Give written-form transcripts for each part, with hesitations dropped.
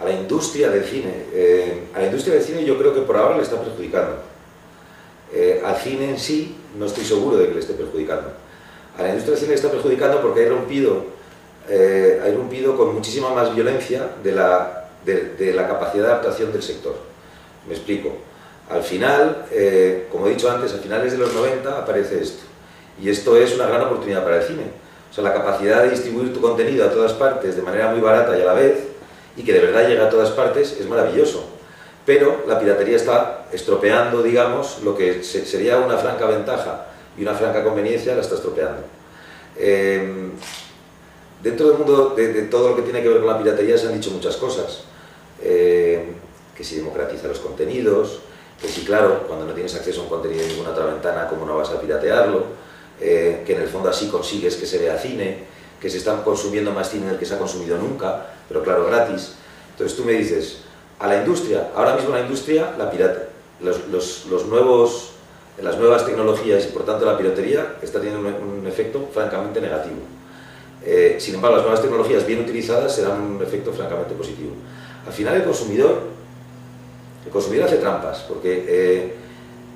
A la industria del cine yo creo que por ahora le está perjudicando. Al cine en sí no estoy seguro de que le esté perjudicando. A la industria del cine le está perjudicando porque ha irrumpido con muchísima más violencia de la capacidad de adaptación del sector. Me explico. Al final, como he dicho antes, a finales de los 90 aparece esto. Y esto es una gran oportunidad para el cine. O sea, la capacidad de distribuir tu contenido a todas partes de manera muy barata y a la vez, y que de verdad llega a todas partes, es maravilloso. Pero la piratería está estropeando, digamos, lo que sería una franca ventaja y una franca conveniencia, la está estropeando. Dentro del mundo de todo lo que tiene que ver con la piratería se han dicho muchas cosas. Que si democratiza los contenidos, que si, claro, cuando no tienes acceso a un contenido en ninguna otra ventana, ¿cómo no vas a piratearlo? Que en el fondo así consigues que se vea cine, que se está consumiendo más cine del que se ha consumido nunca, pero claro, gratis. Entonces tú me dices, a la industria, ahora mismo la industria, la pirata, las nuevas tecnologías y por tanto la piratería está teniendo un efecto francamente negativo. Sin embargo, las nuevas tecnologías bien utilizadas serán un efecto francamente positivo. Al final el consumidor hace trampas, porque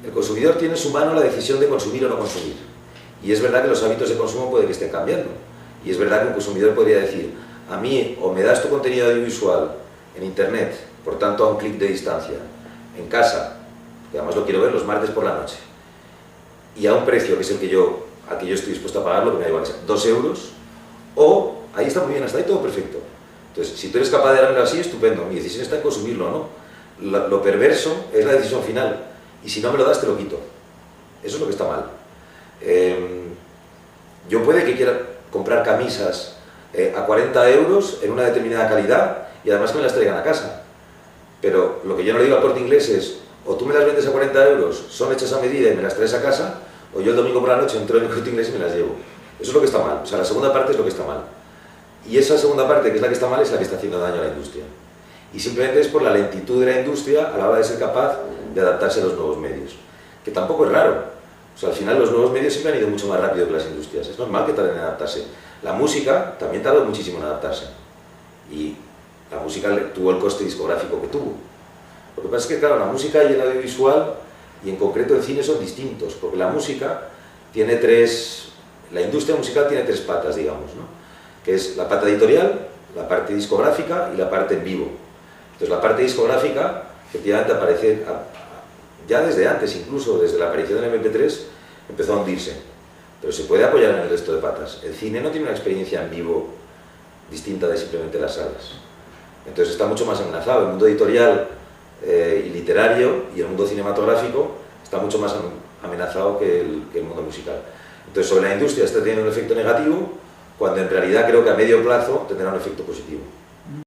el consumidor tiene en su mano la decisión de consumir o no consumir. Y es verdad que los hábitos de consumo puede que estén cambiando. Y es verdad que un consumidor podría decir, a mí o me das tu contenido audiovisual en internet, por tanto a un clic de distancia, en casa, que además lo quiero ver los martes por la noche, y a un precio que es al que yo estoy dispuesto a pagar, lo que me da igual, 2 euros, o ahí está muy bien, hasta ahí todo perfecto. Entonces, si tú eres capaz de dármelo así, estupendo, mi decisión está en consumirlo o no. Lo perverso es la decisión final, y si no me lo das, te lo quito. Eso es lo que está mal. Yo puede que quiera comprar camisas a 40 euros en una determinada calidad y además que me las traigan a casa, pero lo que yo no le digo al Corte Inglés es, o tú me las vendes a 40 euros, son hechas a medida y me las traes a casa, o yo el domingo por la noche entro en el Corte Inglés y me las llevo. Eso es lo que está mal. O sea, la segunda parte es lo que está mal, y esa segunda parte, que es la que está mal, es la que está haciendo daño a la industria, y simplemente es por la lentitud de la industria a la hora de ser capaz de adaptarse a los nuevos medios, que tampoco es raro. O sea, al final los nuevos medios siempre han ido mucho más rápido que las industrias. Es normal que tarden en adaptarse. La música también tardó muchísimo en adaptarse. Y la música tuvo el coste discográfico que tuvo. Lo que pasa es que, claro, la música y el audiovisual, y en concreto el cine, son distintos. Porque la música tiene la industria musical tiene 3 patas, digamos, ¿no? Que es la pata editorial, la parte discográfica y la parte en vivo. Entonces la parte discográfica, efectivamente, aparece ya desde antes, incluso desde la aparición del MP3, empezó a hundirse, pero se puede apoyar en el resto de patas. El cine no tiene una experiencia en vivo distinta de simplemente las salas, entonces está mucho más amenazado. El mundo editorial y literario y el mundo cinematográfico está mucho más amenazado que el mundo musical. Entonces sobre la industria está teniendo un efecto negativo, cuando en realidad creo que a medio plazo tendrá un efecto positivo.